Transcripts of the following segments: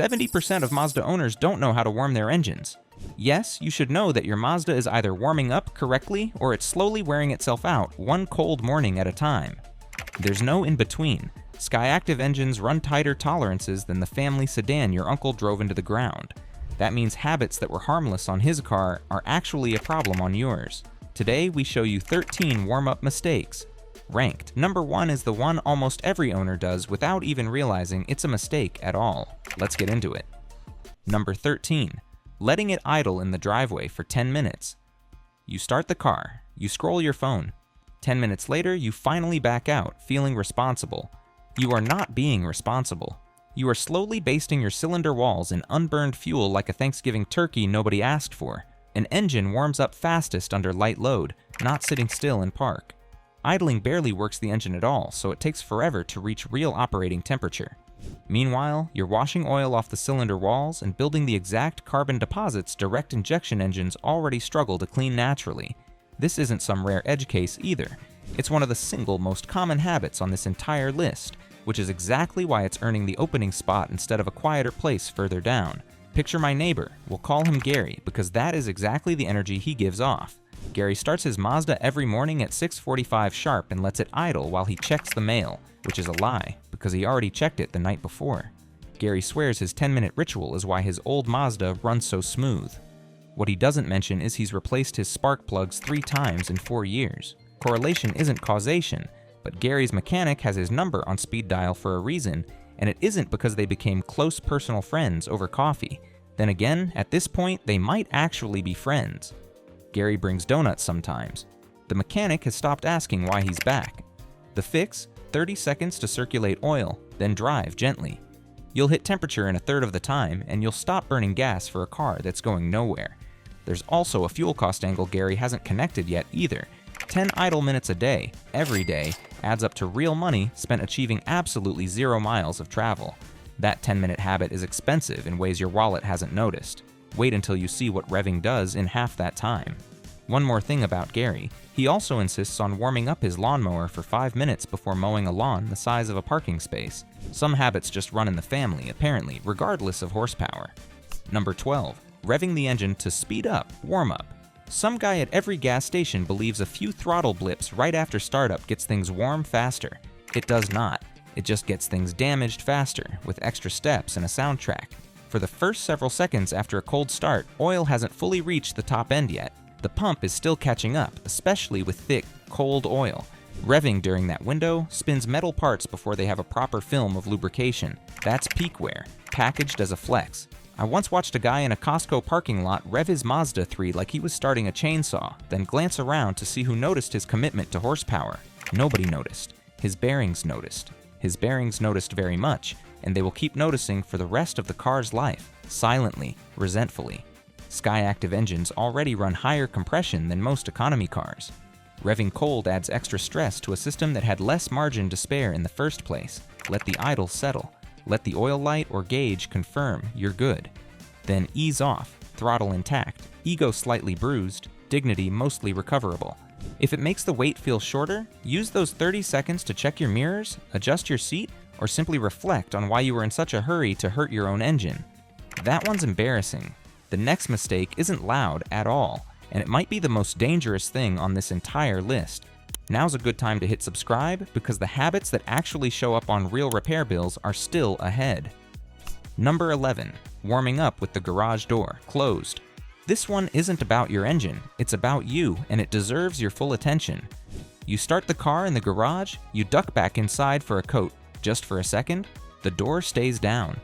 70% of Mazda owners don't know how to warm their engines. Yes, you should know that your Mazda is either warming up correctly or it's slowly wearing itself out one cold morning at a time. There's no in-between. Skyactiv engines run tighter tolerances than the family sedan your uncle drove into the ground. That means habits that were harmless on his car are actually a problem on yours. Today, we show you 13 warm-up mistakes. Ranked. Number 1 is the one almost every owner does without even realizing it's a mistake at all. Let's get into it. Number 13. Letting it idle in the driveway for 10 minutes. You start the car, you scroll your phone. 10 minutes later, you finally back out, feeling responsible. You are not being responsible. You are slowly basting your cylinder walls in unburned fuel like a Thanksgiving turkey nobody asked for. An engine warms up fastest under light load, not sitting still in park. Idling barely works the engine at all, so it takes forever to reach real operating temperature. Meanwhile, you're washing oil off the cylinder walls and building the exact carbon deposits direct injection engines already struggle to clean naturally. This isn't some rare edge case either. It's one of the single most common habits on this entire list, which is exactly why it's earning the opening spot instead of a quieter place further down. Picture my neighbor. We'll call him Gary because that is exactly the energy he gives off. Gary starts his Mazda every morning at 6:45 sharp and lets it idle while he checks the mail, which is a lie because he already checked it the night before. Gary swears his 10-minute ritual is why his old Mazda runs so smooth. What he doesn't mention is he's replaced his spark plugs 3 times in 4 years. Correlation isn't causation, but Gary's mechanic has his number on speed dial for a reason, and it isn't because they became close personal friends over coffee. Then again, at this point, they might actually be friends. Gary brings donuts sometimes. The mechanic has stopped asking why he's back. The fix? 30 seconds to circulate oil, then drive gently. You'll hit temperature in a third of the time, and you'll stop burning gas for a car that's going nowhere. There's also a fuel cost angle Gary hasn't connected yet either. 10 idle minutes a day, every day, adds up to real money spent achieving absolutely 0 miles of travel. That 10-minute habit is expensive in ways your wallet hasn't noticed. Wait until you see what revving does in half that time. One more thing about Gary, he also insists on warming up his lawnmower for 5 minutes before mowing a lawn the size of a parking space. Some habits just run in the family, apparently, regardless of horsepower. Number 12. Revving the engine to speed up, warm up. Some guy at every gas station believes a few throttle blips right after startup gets things warm faster. It does not. It just gets things damaged faster, with extra steps and a soundtrack. For the first several seconds after a cold start, oil hasn't fully reached the top end yet. The pump is still catching up, especially with thick, cold oil. Revving during that window spins metal parts before they have a proper film of lubrication. That's peak wear, packaged as a flex. I once watched a guy in a Costco parking lot rev his Mazda 3 like he was starting a chainsaw, then glance around to see who noticed his commitment to horsepower. Nobody noticed. His bearings noticed. His bearings noticed very much, and they will keep noticing for the rest of the car's life, silently, resentfully. Skyactiv engines already run higher compression than most economy cars. Revving cold adds extra stress to a system that had less margin to spare in the first place. Let the idle settle. Let the oil light or gauge confirm you're good. Then ease off, throttle intact, ego slightly bruised, dignity mostly recoverable. If it makes the wait feel shorter, use those 30 seconds to check your mirrors, adjust your seat, or simply reflect on why you were in such a hurry to hurt your own engine. That one's embarrassing. The next mistake isn't loud at all, and it might be the most dangerous thing on this entire list. Now's a good time to hit subscribe because the habits that actually show up on real repair bills are still ahead. Number 11. Warming up with the garage door closed. This one isn't about your engine, it's about you, and it deserves your full attention. You start the car in the garage, you duck back inside for a coat. Just for a second, the door stays down.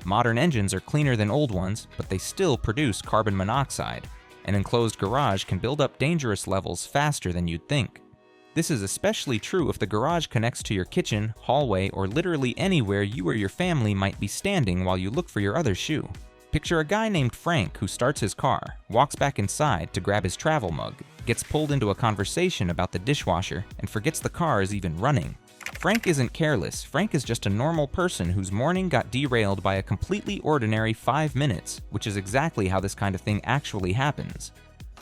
Modern engines are cleaner than old ones, but they still produce carbon monoxide. An enclosed garage can build up dangerous levels faster than you'd think. This is especially true if the garage connects to your kitchen, hallway, or literally anywhere you or your family might be standing while you look for your other shoe. Picture a guy named Frank who starts his car, walks back inside to grab his travel mug, gets pulled into a conversation about the dishwasher, and forgets the car is even running. Frank isn't careless. Frank is just a normal person whose morning got derailed by a completely ordinary 5 minutes, which is exactly how this kind of thing actually happens.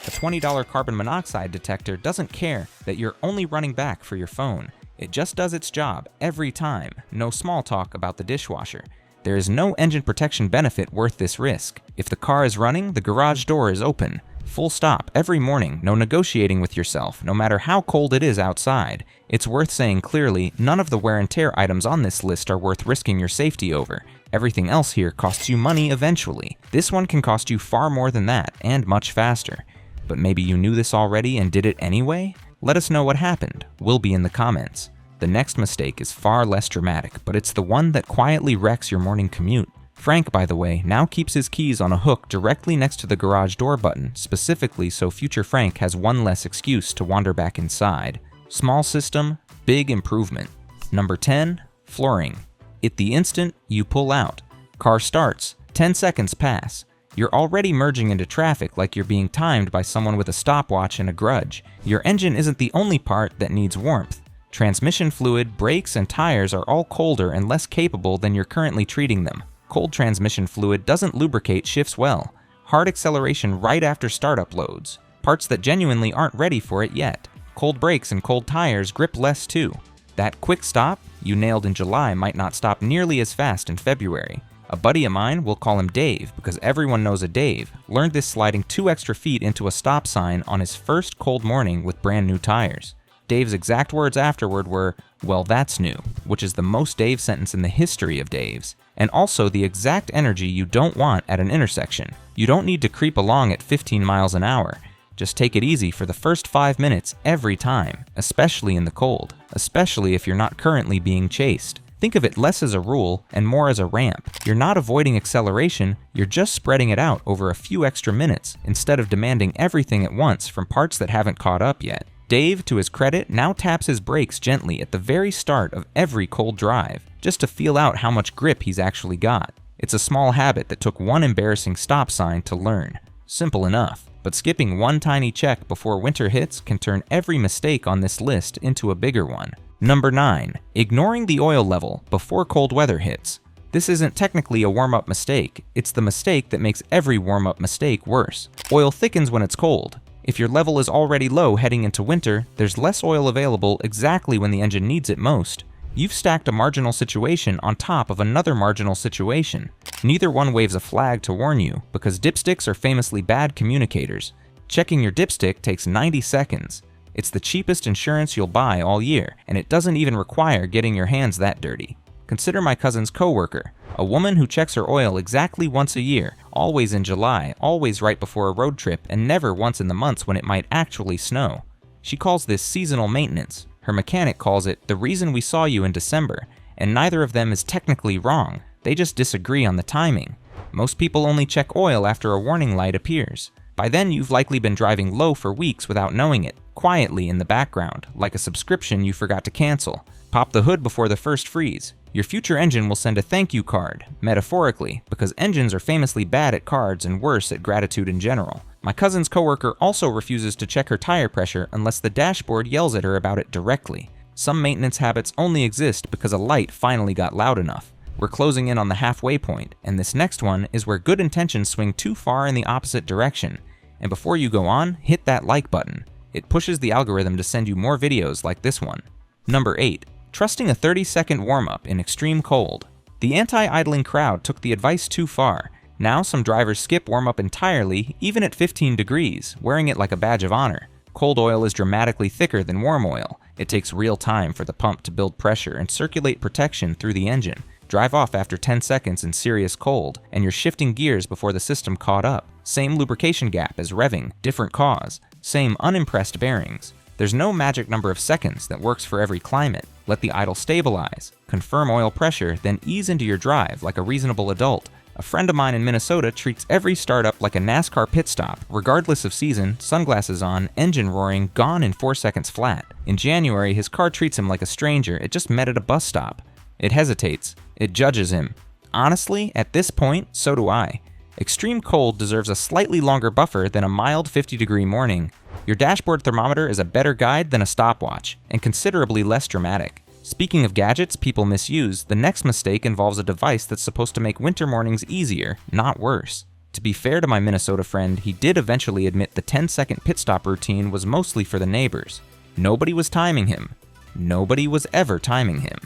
A $20 carbon monoxide detector doesn't care that you're only running back for your phone. It just does its job every time. No small talk about the dishwasher. There is no engine protection benefit worth this risk. If the car is running, the garage door is open. Full stop every morning, no negotiating with yourself, no matter how cold it is outside. It's worth saying clearly, none of the wear and tear items on this list are worth risking your safety over. Everything else here costs you money eventually. This one can cost you far more than that, and much faster. But maybe you knew this already and did it anyway? Let us know what happened. We'll be in the comments. The next mistake is far less dramatic, but it's the one that quietly wrecks your morning commute. Frank, by the way, now keeps his keys on a hook directly next to the garage door button, specifically so future Frank has one less excuse to wander back inside. Small system, big improvement. Number 10, flooring. At the instant you pull out, car starts, 10 seconds pass. You're already merging into traffic like you're being timed by someone with a stopwatch and a grudge. Your engine isn't the only part that needs warmth. Transmission fluid, brakes, and tires are all colder and less capable than you're currently treating them. Cold transmission fluid doesn't lubricate shifts well. Hard acceleration right after startup loads. Parts that genuinely aren't ready for it yet. Cold brakes and cold tires grip less too. That quick stop you nailed in July might not stop nearly as fast in February. A buddy of mine, we'll call him Dave because everyone knows a Dave, learned this sliding 2 extra feet into a stop sign on his first cold morning with brand new tires. Dave's exact words afterward were, "Well, that's new," which is the most Dave sentence in the history of Dave's, and also the exact energy you don't want at an intersection. You don't need to creep along at 15 miles an hour. Just take it easy for the first 5 minutes every time, especially in the cold, especially if you're not currently being chased. Think of it less as a rule and more as a ramp. You're not avoiding acceleration, you're just spreading it out over a few extra minutes instead of demanding everything at once from parts that haven't caught up yet. Dave, to his credit, now taps his brakes gently at the very start of every cold drive, just to feel out how much grip he's actually got. It's a small habit that took one embarrassing stop sign to learn. Simple enough, but skipping one tiny check before winter hits can turn every mistake on this list into a bigger one. Number 9, ignoring the oil level before cold weather hits. This isn't technically a warm-up mistake, it's the mistake that makes every warm-up mistake worse. Oil thickens when it's cold. If your level is already low heading into winter, there's less oil available exactly when the engine needs it most. You've stacked a marginal situation on top of another marginal situation. Neither one waves a flag to warn you, because dipsticks are famously bad communicators. Checking your dipstick takes 90 seconds. It's the cheapest insurance you'll buy all year, and it doesn't even require getting your hands that dirty. Consider my cousin's coworker, a woman who checks her oil exactly once a year, always in July, always right before a road trip, and never once in the months when it might actually snow. She calls this seasonal maintenance. Her mechanic calls it the reason we saw you in December, and neither of them is technically wrong, they just disagree on the timing. Most people only check oil after a warning light appears. By then you've likely been driving low for weeks without knowing it, quietly in the background, like a subscription you forgot to cancel. Pop the hood before the first freeze. Your future engine will send a thank you card, metaphorically, because engines are famously bad at cards and worse at gratitude in general. My cousin's coworker also refuses to check her tire pressure unless the dashboard yells at her about it directly. Some maintenance habits only exist because a light finally got loud enough. We're closing in on the halfway point, and this next one is where good intentions swing too far in the opposite direction. And before you go on, hit that like button. It pushes the algorithm to send you more videos like this one. Number 8. Trusting a 30-second warm-up in extreme cold. The anti-idling crowd took the advice too far. Now some drivers skip warm-up entirely, even at 15 degrees, wearing it like a badge of honor. Cold oil is dramatically thicker than warm oil. It takes real time for the pump to build pressure and circulate protection through the engine. Drive off after 10 seconds in serious cold, and you're shifting gears before the system caught up. Same lubrication gap as revving, different cause. Same unimpressed bearings. There's no magic number of seconds that works for every climate. Let the idle stabilize, confirm oil pressure, then ease into your drive like a reasonable adult. A friend of mine in Minnesota treats every startup like a NASCAR pit stop, regardless of season, sunglasses on, engine roaring, gone in 4 seconds flat. In January, his car treats him like a stranger it just met at a bus stop. It hesitates. It judges him. Honestly, at this point, so do I. Extreme cold deserves a slightly longer buffer than a mild 50-degree morning. Your dashboard thermometer is a better guide than a stopwatch, and considerably less dramatic. Speaking of gadgets people misuse, the next mistake involves a device that's supposed to make winter mornings easier, not worse. To be fair to my Minnesota friend, he did eventually admit the 10-second pit stop routine was mostly for the neighbors. Nobody was timing him. Nobody was ever timing him.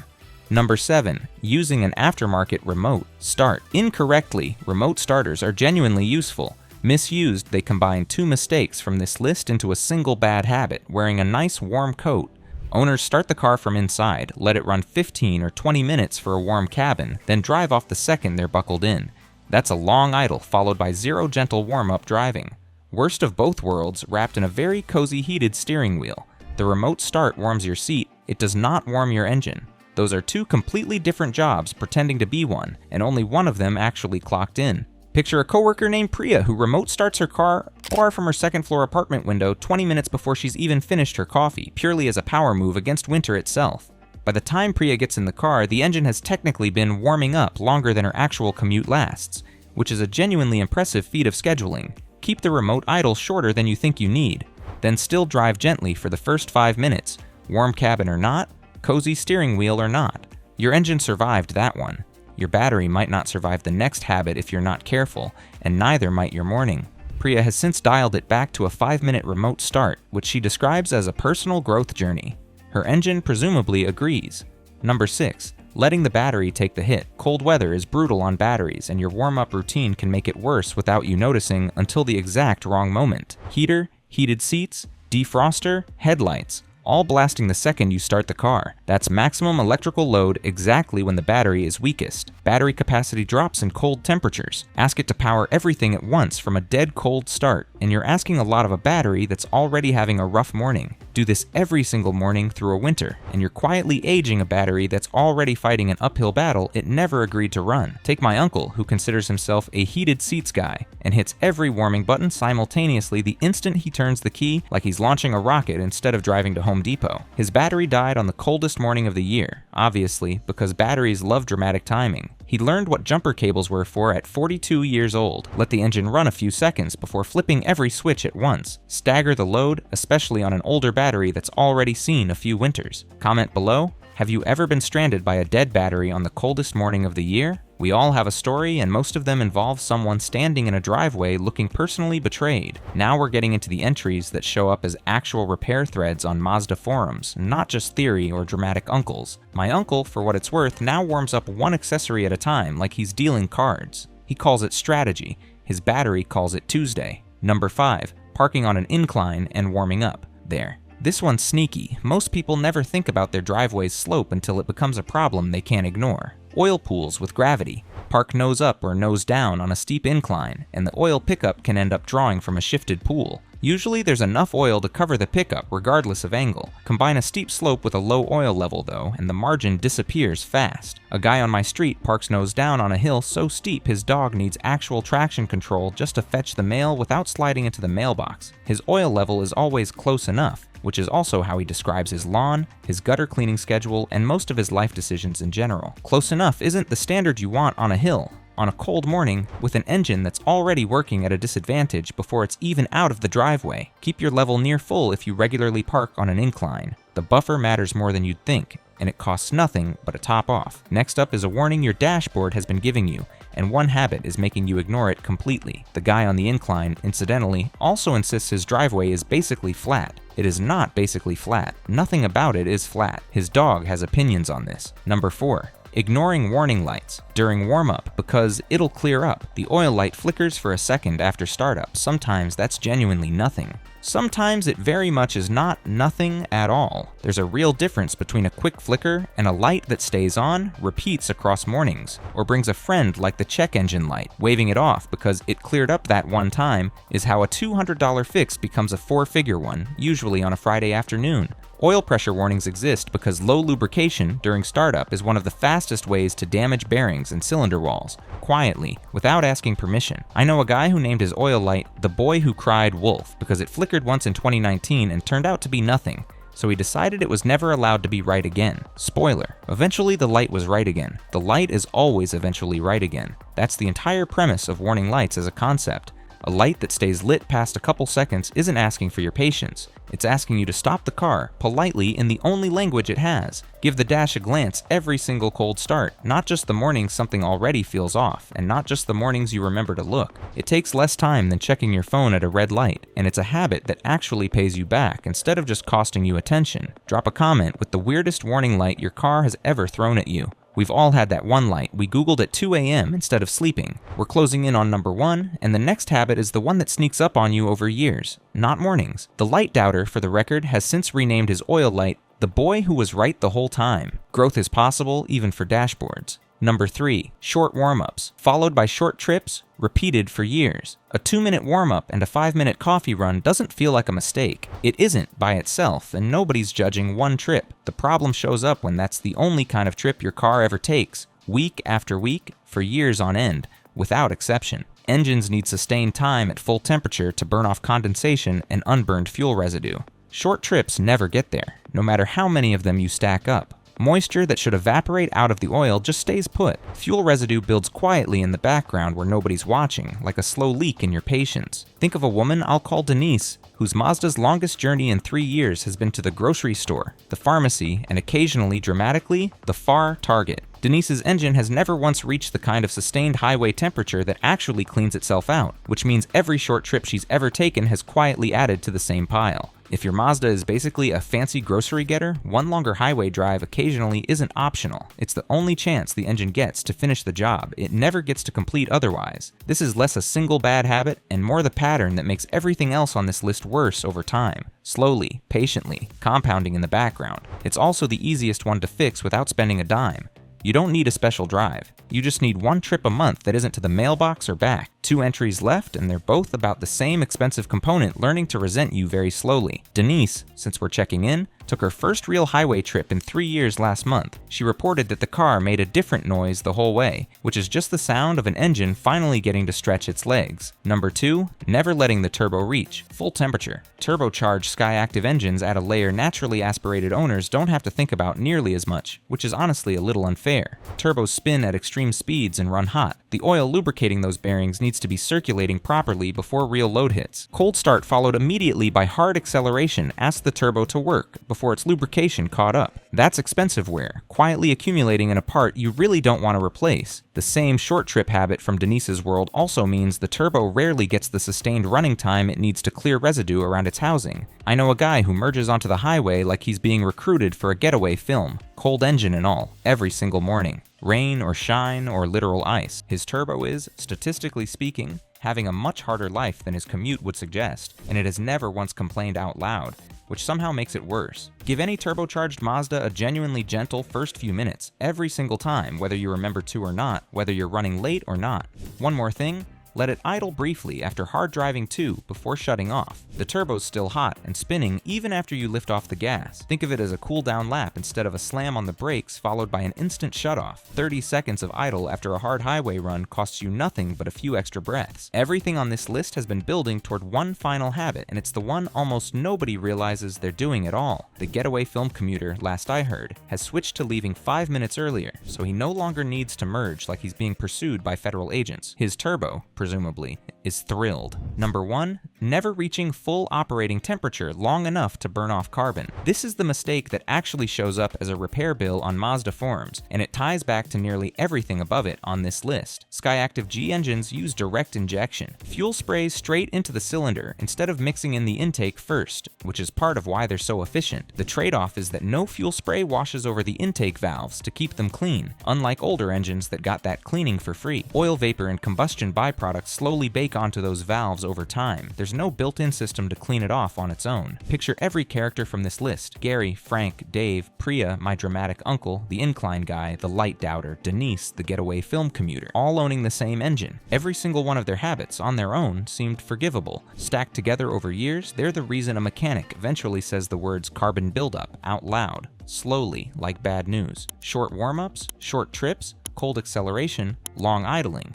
Number 7. Using an aftermarket remote start. Incorrectly, remote starters are genuinely useful. Misused, they combine 2 mistakes from this list into a single bad habit, wearing a nice warm coat. Owners start the car from inside, let it run 15 or 20 minutes for a warm cabin, then drive off the second they're buckled in. That's a long idle followed by 0 gentle warm-up driving. Worst of both worlds, wrapped in a very cozy heated steering wheel. The remote start warms your seat, it does not warm your engine. Those are 2 completely different jobs pretending to be one, and only one of them actually clocked in. Picture a coworker named Priya who remote starts her car far from her second-floor apartment window 20 minutes before she's even finished her coffee, purely as a power move against winter itself. By the time Priya gets in the car, the engine has technically been warming up longer than her actual commute lasts, which is a genuinely impressive feat of scheduling. Keep the remote idle shorter than you think you need, then still drive gently for the first 5 minutes, warm cabin or not, cozy steering wheel or not. Your engine survived that one. Your battery might not survive the next habit if you're not careful, and neither might your morning. Priya has since dialed it back to a 5-minute remote start, which she describes as a personal growth journey. Her engine presumably agrees. Number 6. Letting the battery take the hit. Cold weather is brutal on batteries, and your warm-up routine can make it worse without you noticing until the exact wrong moment. Heater, heated seats, defroster, headlights, all blasting the second you start the car. That's maximum electrical load exactly when the battery is weakest. Battery capacity drops in cold temperatures. Ask it to power everything at once from a dead cold start, and you're asking a lot of a battery that's already having a rough morning. Do this every single morning through a winter, and you're quietly aging a battery that's already fighting an uphill battle it never agreed to run. Take my uncle, who considers himself a heated seats guy, and hits every warming button simultaneously the instant he turns the key like he's launching a rocket instead of driving to Home Depot. His battery died on the coldest morning of the year, obviously, because batteries love dramatic timing. He learned what jumper cables were for at 42 years old. Let the engine run a few seconds before flipping every switch at once. Stagger the load, especially on an older battery that's already seen a few winters. Comment below, have you ever been stranded by a dead battery on the coldest morning of the year? We all have a story, and most of them involve someone standing in a driveway looking personally betrayed. Now we're getting into the entries that show up as actual repair threads on Mazda forums, not just theory or dramatic uncles. My uncle, for what it's worth, now warms up one accessory at a time like he's dealing cards. He calls it strategy. His battery calls it Tuesday. Number 5. Parking on an incline and warming up. There. This one's sneaky. Most people never think about their driveway's slope until it becomes a problem they can't ignore. Oil pools with gravity. Park nose up or nose down on a steep incline, and the oil pickup can end up drawing from a shifted pool. Usually there's enough oil to cover the pickup regardless of angle. Combine a steep slope with a low oil level though, and the margin disappears fast. A guy on my street parks nose down on a hill so steep his dog needs actual traction control just to fetch the mail without sliding into the mailbox. His oil level is always close enough, which is also how he describes his lawn, his gutter cleaning schedule, and most of his life decisions in general. Close enough isn't the standard you want on a hill. On a cold morning, with an engine that's already working at a disadvantage before it's even out of the driveway, keep your level near full if you regularly park on an incline. The buffer matters more than you'd think, and it costs nothing but a top off. Next up is a warning your dashboard has been giving you, and one habit is making you ignore it completely. The guy on the incline, incidentally, also insists his driveway is basically flat. It is not basically flat. Nothing about it is flat. His dog has opinions on this. Number 4. Ignoring warning lights during warm-up because it'll clear up. The oil light flickers for a second after startup. Sometimes that's genuinely nothing. Sometimes it very much is not nothing at all. There's a real difference between a quick flicker and a light that stays on, repeats across mornings, or brings a friend like the check engine light. Waving it off because it cleared up that one time is how a $200 fix becomes a 4-figure one, usually on a Friday afternoon. Oil pressure warnings exist because low lubrication during startup is one of the fastest ways to damage bearings and cylinder walls, quietly, without asking permission. I know a guy who named his oil light the boy who cried wolf because it flickered once in 2019 and turned out to be nothing, so he decided it was never allowed to be right again. Spoiler, eventually the light was right again. The light is always eventually right again. That's the entire premise of warning lights as a concept. A light that stays lit past a couple seconds isn't asking for your patience. It's asking you to stop the car, politely in the only language it has. Give the dash a glance every single cold start, not just the mornings something already feels off, and not just the mornings you remember to look. It takes less time than checking your phone at a red light, and it's a habit that actually pays you back instead of just costing you attention. Drop a comment with the weirdest warning light your car has ever thrown at you. We've all had that one light we Googled at 2 a.m. instead of sleeping. We're closing in on number 1, and the next habit is the one that sneaks up on you over years, not mornings. The light doubter, for the record, has since renamed his oil light the boy who was right the whole time. Growth is possible even for dashboards. Number 3, short warm-ups, followed by short trips, repeated for years. A 2-minute warm-up and a 5-minute coffee run doesn't feel like a mistake. It isn't by itself, and nobody's judging one trip. The problem shows up when that's the only kind of trip your car ever takes, week after week, for years on end, without exception. Engines need sustained time at full temperature to burn off condensation and unburned fuel residue. Short trips never get there, no matter how many of them you stack up. Moisture that should evaporate out of the oil just stays put. Fuel residue builds quietly in the background where nobody's watching, like a slow leak in your patience. Think of a woman I'll call Denise, whose Mazda's longest journey in 3 years has been to the grocery store, the pharmacy, and occasionally, dramatically, the far Target. Denise's engine has never once reached the kind of sustained highway temperature that actually cleans itself out, which means every short trip she's ever taken has quietly added to the same pile. If your Mazda is basically a fancy grocery getter, one longer highway drive occasionally isn't optional. It's the only chance the engine gets to finish the job. It never gets to complete otherwise. This is less a single bad habit and more the pattern that makes everything else on this list worse over time. Slowly, patiently, compounding in the background. It's also the easiest one to fix without spending a dime. You don't need a special drive. You just need one trip a month that isn't to the mailbox or back. 2 entries left, and they're both about the same expensive component learning to resent you very slowly. Denise, since we're checking in, took her first real highway trip in 3 years last month. She reported that the car made a different noise the whole way, which is just the sound of an engine finally getting to stretch its legs. Number 2, never letting the turbo reach full temperature. Turbocharged Skyactiv engines add a layer naturally aspirated owners don't have to think about nearly as much, which is honestly a little unfair. Turbos spin at extreme speeds and run hot. The oil lubricating those bearings needs to be circulating properly before real load hits. Cold start followed immediately by hard acceleration asks the turbo to work before its lubrication caught up. That's expensive wear, quietly accumulating in a part you really don't want to replace. The same short trip habit from Denise's world also means the turbo rarely gets the sustained running time it needs to clear residue around its housing. I know a guy who merges onto the highway like he's being recruited for a getaway film, cold engine and all, every single morning. Rain or shine or literal ice. His turbo is, statistically speaking, having a much harder life than his commute would suggest, and it has never once complained out loud, which somehow makes it worse. Give any turbocharged Mazda a genuinely gentle first few minutes, every single time, whether you remember to or not, whether you're running late or not. One more thing, let it idle briefly after hard driving too before shutting off. The turbo's still hot and spinning even after you lift off the gas. Think of it as a cool down lap instead of a slam on the brakes followed by an instant shutoff. 30 seconds of idle after a hard highway run costs you nothing but a few extra breaths. Everything on this list has been building toward one final habit, and it's the one almost nobody realizes they're doing at all. The getaway film commuter, last I heard, has switched to leaving 5 minutes earlier, so he no longer needs to merge like he's being pursued by federal agents. His turbo, presumably, is thrilled. Number 1, never reaching full operating temperature long enough to burn off carbon. This is the mistake that actually shows up as a repair bill on Mazda forums, and it ties back to nearly everything above it on this list. Skyactiv G engines use direct injection. Fuel sprays straight into the cylinder instead of mixing in the intake first, which is part of why they're so efficient. The trade-off is that no fuel spray washes over the intake valves to keep them clean, unlike older engines that got that cleaning for free. Oil vapor and combustion byproducts slowly bake onto those valves over time. There's no built-in system to clean it off on its own. Picture every character from this list: Gary, Frank, Dave, Priya, my dramatic uncle, the incline guy, the light doubter, Denise, the getaway film commuter, all owning the same engine. Every single one of their habits, on their own, seemed forgivable. Stacked together over years, they're the reason a mechanic eventually says the words carbon buildup out loud, slowly, like bad news. Short warm-ups, short trips, cold acceleration, long idling.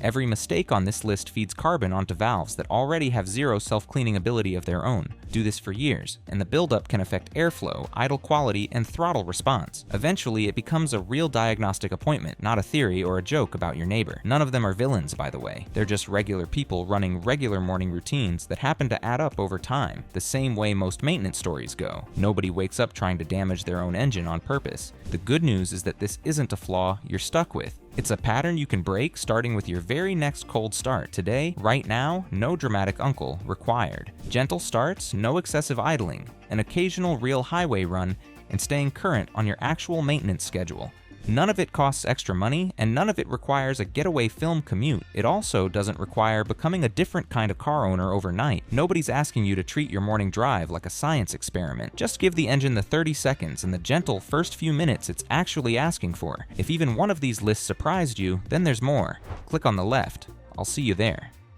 Every mistake on this list feeds carbon onto valves that already have zero self-cleaning ability of their own. Do this for years, and the buildup can affect airflow, idle quality, and throttle response. Eventually, it becomes a real diagnostic appointment, not a theory or a joke about your neighbor. None of them are villains, by the way. They're just regular people running regular morning routines that happen to add up over time, the same way most maintenance stories go. Nobody wakes up trying to damage their own engine on purpose. The good news is that this isn't a flaw you're stuck with. It's a pattern you can break starting with your very next cold start. Today, right now, no dramatic uncle required. Gentle starts, no excessive idling, an occasional real highway run, and staying current on your actual maintenance schedule. None of it costs extra money, and none of it requires a getaway film commute. It also doesn't require becoming a different kind of car owner overnight. Nobody's asking you to treat your morning drive like a science experiment. Just give the engine the 30 seconds and the gentle first few minutes it's actually asking for. If even one of these lists surprised you, then there's more. Click on the left. I'll see you there.